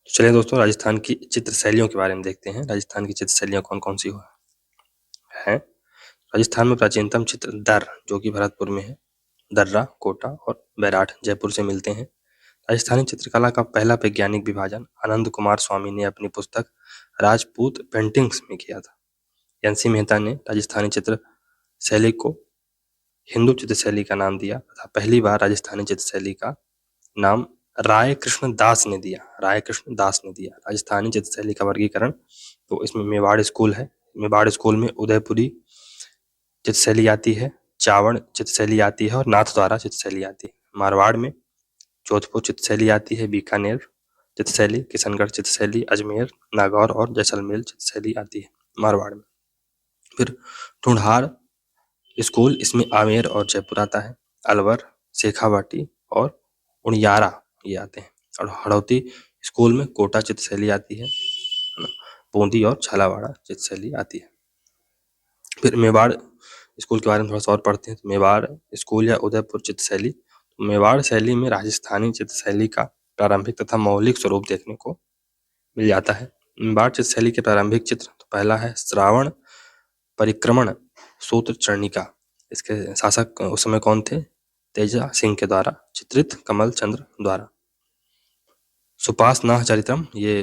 चलिए दोस्तों, राजस्थान की चित्र शैलियों के बारे में देखते हैं। राजस्थान की चित्र शैलियाँ कौन-कौन सी हैं। राजस्थान में प्राचीनतम चित्र दर्र, जो कि भरतपुर में है, दर्रा, कोटा और बैराठ जयपुर से मिलते हैं। राजस्थानी चित्रकला का पहला वैज्ञानिक विभाजन आनंद कुमार स्वामी ने अपनी पुस्तक राजपूत पेंटिंग्स में किया था। एन.सी. मेहता ने राजस्थानी चित्र शैली को हिंदू चित्र शैली का नाम दिया तथा पहली बार राजस्थानी चित्र शैली का नाम राय कृष्ण दास ने दिया। राजस्थानी चित्र शैली का वर्गीकरण तो इसमें मेवाड़ स्कूल है। मेवाड़ स्कूल में उदयपुरी चित्र शैली आती है, चावड़ चित्र शैली आती है और नाथद्वारा चित्र शैली आती है। मारवाड़ में जोधपुर चित्र शैली आती है, बीकानेर चित्र शैली, किशनगढ़ चित्र शैली, अजमेर, नागौर और जैसलमेर चित्र शैली आती है मारवाड़ में। फिर ढूंढाड़ स्कूल, इसमें आमेर और जयपुर आता है। अलवर, शेखावाटी और उनियारा ये आते हैं। और हड़ौती स्कूल में कोटा चित्र शैली आती है ना, बूंदी और झालावाड़ा चित्र शैली आती है। फिर मेवाड़ स्कूल के बारे में थोड़ा सा और पढ़ते हैं। तो मेवाड़ स्कूल या उदयपुर चित्र शैली, तो मेवाड़ शैली में राजस्थानी चित्र शैली का प्रारंभिक तथा मौलिक स्वरूप देखने को मिल जाता है। मेवाड़ चित्र शैली के प्रारंभिक चित्र तो पहला है श्रावण परिक्रमण सूत्र चर्णिका। इसके शासक उस समय कौन थे? तेजा सिंह के द्वारा चित्रित कमल चंद्र द्वारा। सुपासनाह चरित्रम ये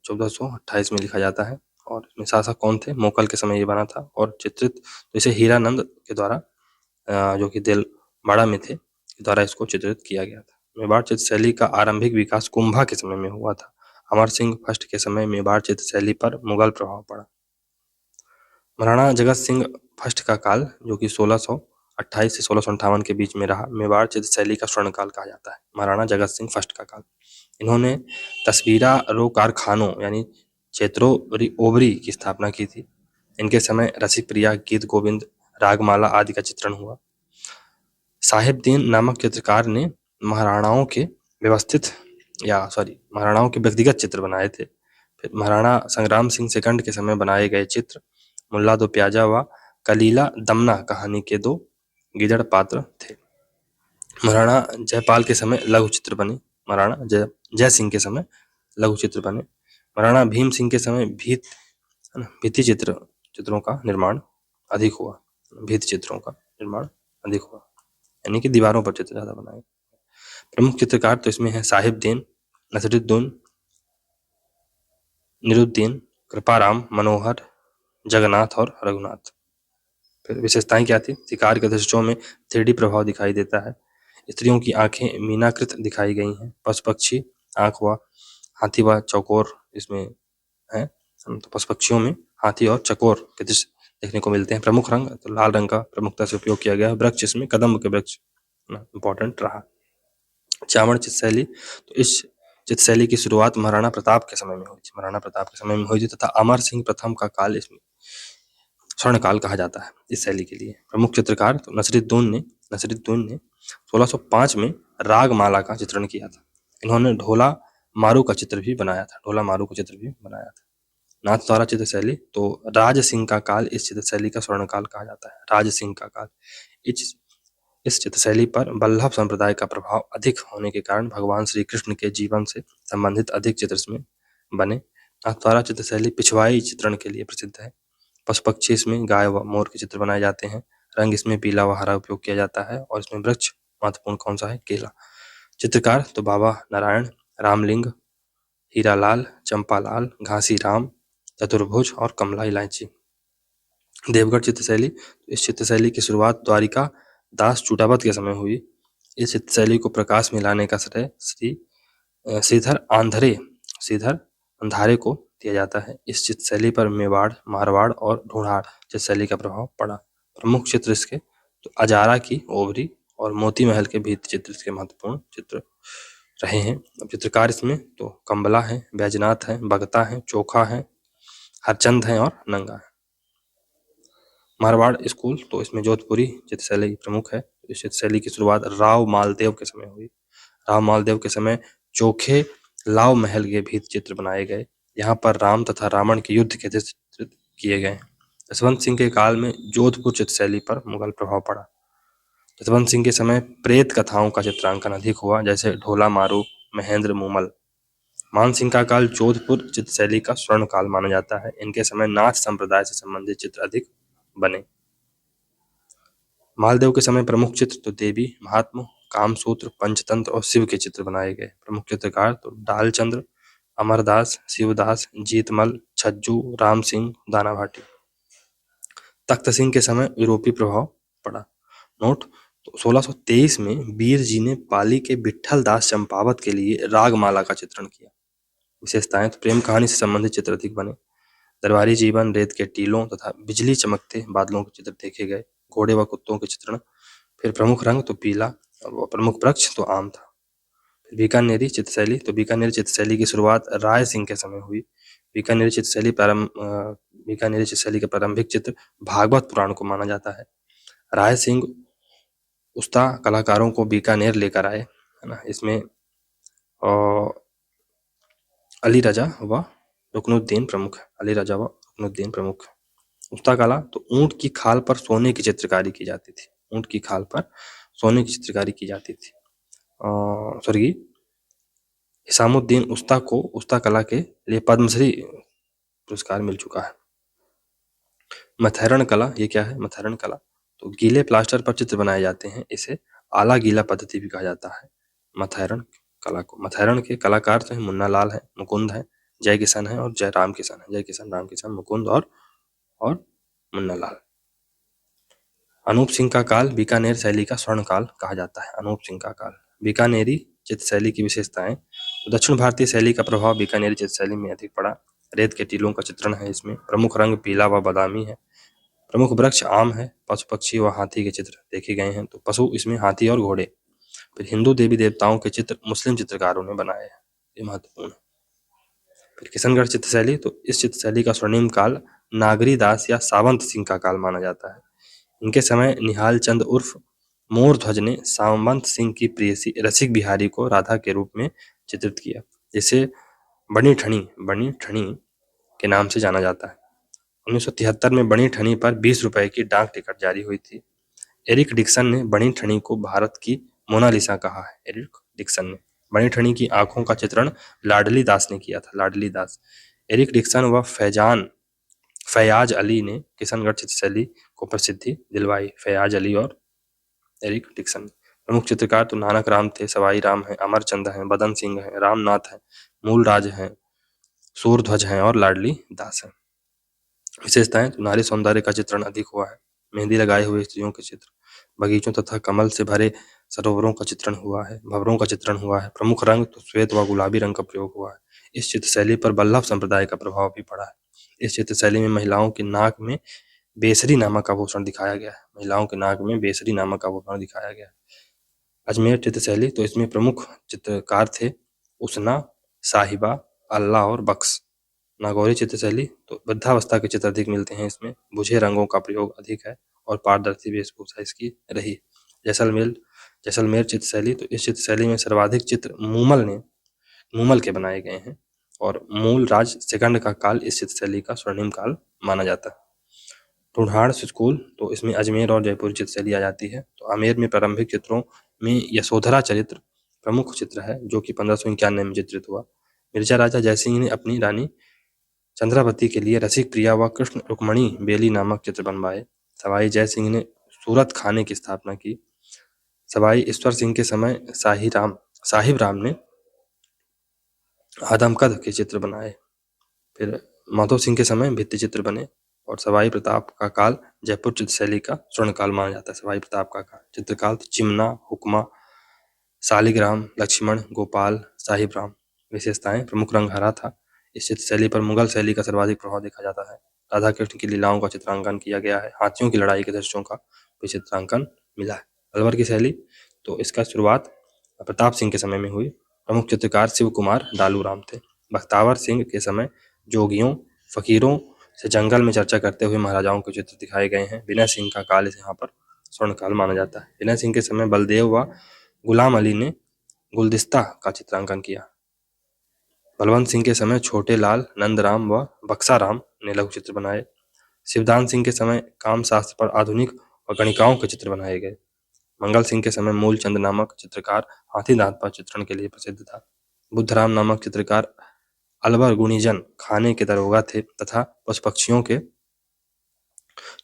1428 में लिखा जाता है और इसमें शासक कौन थे? मोकल के समय ये बना था और चित्रित तो इसे हीरानंद के द्वारा जो कि देलवाड़ा में थे के द्वारा इसको चित्रित किया गया था। मेवाड़ चित्र शैली का आरंभिक विकास कुंभा के समय में हुआ था। अमर सिंह फर्स्ट के समय मेवाड़ चित्र शैली पर मुगल प्रभाव पड़ा। महाराणा जगत सिंह फर्स्ट का काल जो कि 1628 से 1658 के बीच में रहा, मेवाड़ चित्र शैली का स्वर्ण काल कहा जाता है। महाराणा जगत सिंह फर्स्ट का काल, इन्होंने तस्वीरा रो कारखानों यानी चेत्रो ओबरी की स्थापना की थी। इनके समय रसिक प्रिया, गीत गोविंद, रागमाला आदि का चित्रण हुआ। साहिबदीन नामक चित्रकार ने महाराणाओं के व्यक्तिगत चित्र बनाए थे। फिर महाराणा संग्राम सिंह सेकंड के समय बनाए गए चित्र मुल्ला दो प्याजा व कलीला दमना कहानी के दो गिदड़ पात्र थे। महाराणा जयपाल के समय लघु चित्र बने। महाराणा जय सिंह के समय लघु चित्र बने। महाराणा भीम सिंह के समय भित्ति चित्रों का निर्माण अधिक हुआ। यानी कि दीवारों पर चित्र ज्यादा बनाए। प्रमुख चित्रकार तो इसमें है साहिबदीन, नसीरुद्दीन, निरुद्दीन, कृपाराम, मनोहर, जगन्नाथ और रघुनाथ। फिर विशेषताएं क्या थी? शिकार के दृश्यों में 3D प्रभाव दिखाई देता है। स्त्रियों की आंखें मीनाकृत दिखाई गई हैं। पशु पक्षी आंख व हाथी व चौकोर इसमें है। तो पशु पक्षियों में हाथी और चकोर के दृश्य देखने को मिलते हैं। प्रमुख रंग तो लाल रंग का प्रमुखता से उपयोग किया गया है। वृक्ष इसमें कदम्ब के वृक्ष इंपॉर्टेंट रहा। चावड़ चित्र शैली, तो इस चित्र शैली की शुरुआत महाराणा प्रताप के समय में हुई थी तथा अमर सिंह प्रथम का काल इसमें स्वर्ण काल कहा जाता है इस शैली के लिए। प्रमुख चित्रकार तो नसीरुद्दीन ने 1605 में रागमाला का चित्रण किया था। इन्होंने ढोला मारू का चित्र भी बनाया था। नाथद्वारा चित्र शैली, तो राज सिंह का काल इस चित्र शैली का स्वर्ण काल कहा जाता है। राज सिंह का काल, इस चित्र शैली पर वल्लभ संप्रदाय का प्रभाव अधिक होने के कारण भगवान श्री कृष्ण के जीवन से संबंधित अधिक चित्र इसमें बने। नाथद्वारा चित्र शैली पिछवाई चित्रण के लिए प्रसिद्ध है। पशु पक्षी इसमें गाय व मोर के चित्र बनाए जाते हैं। रंग इसमें पीला व हरा उपयोग किया जाता है और इसमें वृक्ष महत्वपूर्ण कौन सा है? केला। चित्रकार तो बाबा नारायण, रामलिंग, हीरालाल, चंपालाल, घासी राम, चतुर्भुज और कमला इलायची। देवगढ़ चित्र शैली, इस चित्र शैली की शुरुआत द्वारिका दास चूटावत के समय हुई। इस चित्र शैली को प्रकाश में लाने का श्रेय श्रीधर अंधारे को दिया जाता है। इस चित्र शैली पर मेवाड़, मारवाड़ और ढूंढाड़ चित्र शैली का प्रभाव पड़ा। प्रमुख चित्र इसके तो अजारा की ओबरी और मोती महल के भित्ति चित्र इसके महत्वपूर्ण चित्र रहे हैं। अब चित्रकार इसमें तो कंबला है, बैजनाथ है, बगता है, चोखा है, हरचंद है और नंगा है। मारवाड़ स्कूल, तो इसमें जोधपुरी चित्र शैली प्रमुख है। इस चित्र शैली की शुरुआत राव मालदेव के समय हुई। राव मालदेव के समय चोखे लाव महल के भित्ति चित्र बनाए गए। यहाँ पर राम तथा रावण के युद्ध के दृश्य चित्रित किए गए। जसवंत सिंह के काल में जोधपुर चित्र शैली पर मुगल प्रभाव पड़ा। जसवंत सिंह के समय प्रेत कथाओं का चित्रांकन अधिक हुआ, जैसे ढोला मारू, महेंद्र मूमल। मान सिंह का काल जोधपुर चित्रशैली का स्वर्ण काल माना जाता है। इनके समय नाथ संप्रदाय से संबंधित चित्र अधिक बने। मालदेव के समय प्रमुख चित्र तो देवी, महात्मा, कामसूत्र, पंचतंत्र और शिव के चित्र बनाए गए। प्रमुख चित्रकार तो डालचंद्र, अमरदास, शिवदास, जीतमल, छज्जू, राम सिंह, दाना भाटी। तख्त सिंह के समय यूरोपीय प्रभाव पड़ा। नोट, तो 1623 में वीर जी ने पाली के विट्ठल दास चंपावत के लिए रागमाला का चित्रण किया। विशेषताएं तो प्रेम कहानी से संबंधित चित्र अधिक बने। दरबारी जीवन, रेत के टीलों तथा बिजली चमकते बादलों के चित्र देखे गए। घोड़े व कुत्तों के चित्रण। फिर प्रमुख रंग तो पीला और प्रमुख वृक्ष तो आम था। फिर बीकानेरी चित्रशैली, तो बीकानेरी चित्रशैली की शुरुआत राय सिंह के समय हुई। बीकानेरी चित्रशैली के प्रारंभिक चित्र भागवत पुराण को माना जाता है। राय सिंह उस्ता कलाकारों को बीकानेर लेकर आए, है ना। इसमें अली रजा व रुकनुद्दीन प्रमुख है। अली रजा व रुकनुद्दीन प्रमुख है। उस्ता कला तो ऊंट की खाल पर सोने की चित्रकारी की जाती थी। ऊंट की खाल पर सोने की चित्रकारी की जाती थी। स्वर्गीय हिसामुद्दीन उस्ता को उस्ता कला के लिए पद्मश्री पुरस्कार मिल चुका है। मथैरण कला, ये क्या है? मथैरण कला तो गीले प्लास्टर पर चित्र बनाए जाते हैं। इसे आला गीला पद्धति भी कहा जाता है मथैरण कला को। मथैरण के कलाकार तो हैं मुन्ना लाल है, मुकुंद है, जय किशन है और जय राम किशन है। जय किशन, राम किशन, मुकुंद और मुन्ना लाल। अनूप सिंह का काल बीकानेर शैली का स्वर्ण काल कहा जाता है। अनूप सिंह का काल। बीकानेरी चित्रशैली की विशेषताएं तो दक्षिण भारतीय शैली का प्रभाव बीकानेरी चित्रशैली में अधिक पड़ा। रेत के टीलों का चित्रण है इसमें। प्रमुख रंग पीला व बादामी है। प्रमुख वृक्ष आम है। पशु पक्षी व हाथी के चित्र देखे गए हैं, तो पशु इसमें हाथी और घोड़े। फिर हिंदू देवी देवताओं के चित्र मुस्लिम चित्रकारों ने बनाए हैं, ये महत्वपूर्ण है। फिर किशनगढ़ चित्रशैली, तो इस चित्रशैली का स्वर्णिम काल नागरी दास या सावंत सिंह का काल माना जाता है। इनके समय निहाल चंद उर्फ मोर ध्वज ने सावंत सिंह की प्रेयसी रसिक बिहारी को राधा के रूप में चित्रित किया, जिसे बनी ठनी के नाम से जाना जाता है। 1973 में बनी ठनी पर 20 रुपए की डाक टिकट जारी हुई थी। एरिक डिक्सन ने बनी ठनी को भारत की मोनालिसा कहा है। एरिक डिक्सन ने बनी ठनी की आंखों का चित्रण लाडली दास ने किया था। लाडली दास। एरिक डिक्सन व फैयाज अली ने किशनगढ़ चित्रशैली को प्रसिद्धि दिलवाई। फैयाज अली और एरिक डिक्सन। प्रमुख चित्रकार तो नानक राम थे, सवाई राम है, अमरचंद हैं, बदन सिंह हैं, रामनाथ हैं, मूलराज हैं, सूरध्वज हैं और लाडली दास हैं। विशेषताएं तो नारी सौंदर्य का चित्रण अधिक हुआ है। मेहंदी लगाए हुए स्त्रियों के चित्र, बगीचों तथा कमल से भरे सरोवरों का चित्रण हुआ है, भंवरों का चित्रण हुआ है। प्रमुख रंग तो श्वेत व गुलाबी रंग का प्रयोग हुआ है। इस चित्रशैली पर वल्लभ संप्रदाय का प्रभाव भी पड़ा है। इस चित्रशैली में महिलाओं की नाक में बेसरी नामक आभूषण दिखाया गया है। महिलाओं के नाक में बेसरी नामक आभूषण दिखाया गया है। अजमेर चित्रशैली, तो इसमें प्रमुख चित्रकार थे उसना, साहिबा, अल्लाह और बख्श। नागौरी चित्रशैली, तो वृद्धावस्था के चित्र अधिक मिलते हैं इसमें। बुझे रंगों का प्रयोग अधिक है और पारदर्शी वेशभूषा इसकी रही। जैसलमेर चित्रशैली, तो इस चित्रशैली में सर्वाधिक चित्र मूमल के बनाए गए हैं और मूल राज सेकंड का काल इस चित्रशैली का स्वर्णिम काल माना जाता है। टूढ़ाड़ स्कूल, तो इसमें अजमेर और जयपुर चित्रशैली आ जाती है। तो आमेर में प्रारंभिक चित्रों में यशोधरा चरित्र प्रमुख चित्र है, जो कि 1591 में चित्रित हुआ। मिर्जा राजा जयसिंह ने अपनी रानी चंद्रावती के लिए रसिक प्रिया व कृष्ण रुक्मणी बेली नामक चित्र बनवाए। सवाई जय सिंह ने सूरत खाने की स्थापना की। सवाई ईश्वर सिंह के समय साहिब राम ने आदमकद के चित्र बनाए। फिर माधो सिंह के समय भित्ति चित्र बने और सवाई प्रताप का काल जयपुर चित्रशैली का स्वर्ण काल माना जाता है। सवाई प्रताप का काल चित्रकाल तो चिमना, हुक्मा, शालिग्राम, लक्ष्मण, गोपाल, साहिब राम। विशेषताएं प्रमुख रंग हरा था। इस चित्रशैली पर मुगल शैली का सर्वाधिक प्रभाव देखा जाता है। राधा कृष्ण की लीलाओं का चित्रांकन किया गया है। हाथियों की लड़ाई के दृश्यों का भी चित्रांकन मिला है। अलवर की शैली, तो इसका शुरुआत प्रताप सिंह के समय में हुई। प्रमुख चित्रकार शिव कुमार डालू राम थे। बख्तावर सिंह के समय जोगियों, फकीरों से जंगल में चर्चा करते हुए महाराजाओं के चित्र दिखाए गए हैं। विनय सिंह का काल इस यहाँ पर स्वर्ण काल माना जाता है। विनय सिंह के समय बलदेव व गुलाम अली ने गुलदिस्ता का चित्रांकन किया। बलवंत सिंह के समय छोटे लाल, नंदराम व बक्साराम ने लघु चित्र बनाए। शिवदान सिंह के समय काम शास्त्र पर आधुनिक और गणिकाओं के चित्र बनाए गए। मंगल सिंह के समय मूलचंद नामक चित्रकार हाथी दांत पर चित्रण के लिए प्रसिद्ध था। बुद्धराम नामक चित्रकार अलवर गुणीजन खाने के दरोगा थे तथा पशु पक्षियों के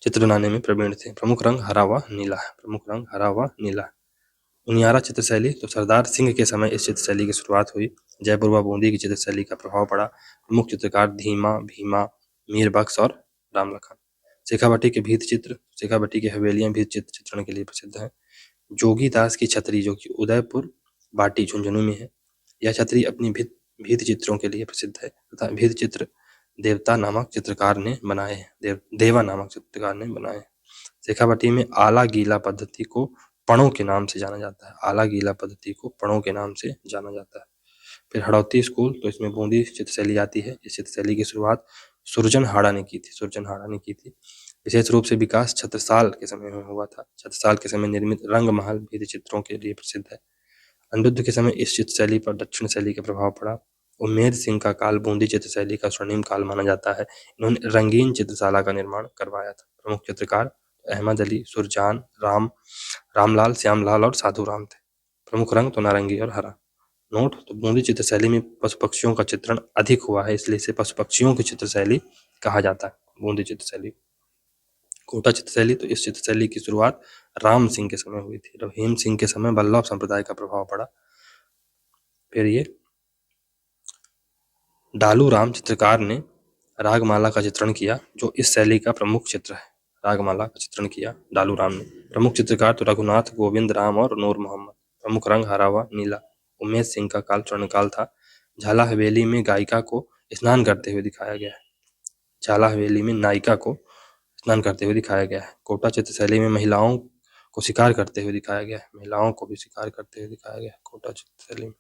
चित्र बनाने में प्रवीण थे। प्रमुख रंग हरा व नीला है। प्रमुख रंग हरा व नीला है। उनियारा चित्रशैली तो सरदार सिंह के समय इस चित्रशैली की शुरुआत हुई। जयपुर व बूंदी की चित्रशैली का प्रभाव पड़ा। प्रमुख चित्रकार धीमा, भीमा, मीर बख्श और राम लखन। शेखावटी के भित्ति चित्र, शेखावटी की हवेलियां भित्ति चित्र चित्रण के लिए प्रसिद्ध है। जोगीदास की छतरी जो कि उदयपुर बाटी झुंझुनू में है, यह छतरी अपनी भित्ति चित्रों के लिए प्रसिद्ध है तथा भित्ति चित्र देवता नामक चित्रकार ने बनाए हैं। देवा नामक चित्रकार ने बनाए हैं। शेखावटी में आला गीला पद्धति को पणों के नाम से जाना जाता है। आला गीला पद्धति को पणों के नाम से जाना जाता है। फिर हड़ौती स्कूल तो इसमें बूंदी चित्रशैली आती है। इस चित्रशैली की शुरुआत सुरजन ने की थी। विशेष रूप से विकास छत्रसाल के समय में हुआ था। छत्रसाल के समय निर्मित रंग महल भित्ति चित्रों के लिए प्रसिद्ध है। अनिरुद्ध के समय इस चित्रशैली पर दक्षिण शैली का प्रभाव पड़ा। उम्मेद सिंह का काल बूंदी चित्रशैली का स्वर्णिम काल माना जाता है। इन्होंने रंगीन चित्रशाला का निर्माण करवाया था। प्रमुख चित्रकार अहमद अली, सुरजान, रामलाल, श्यामलाल और साधु राम थे। प्रमुख रंग तो नारंगी और हरा। नोट तो बूंदी चित्रशैली में पशु पक्षियों का चित्रण अधिक हुआ है, इसलिए इसे पशु पक्षियों की चित्रशैली कहा जाता है, बूंदी चित्रशैली। कोटा चित्रशैली तो इस चित्रशैली की शुरुआत राम सिंह के समय हुई थी। रहीम सिंह के समय वल्लभ संप्रदाय का प्रभाव पड़ा। फिर ये डालू राम चित्रकार ने रागमाला का चित्रण किया, जो इस शैली का प्रमुख चित्र है। रागमाला का चित्रण किया डालू राम ने। प्रमुख चित्रकार तो रघुनाथ, गोविंद राम और नूर मोहम्मद। प्रमुख रंग हरा व नीला। उमेश सिंह का काल स्वर्णकाल था। झाला हवेली में गायिका को स्नान करते हुए दिखाया गया है। झाला हवेली में नायिका को स्नान करते हुए दिखाया गया है। कोटा चित्रशैली में महिलाओं को शिकार करते हुए दिखाया गया है। महिलाओं को भी शिकार करते हुए दिखाया गया है कोटा चित्रशैली में।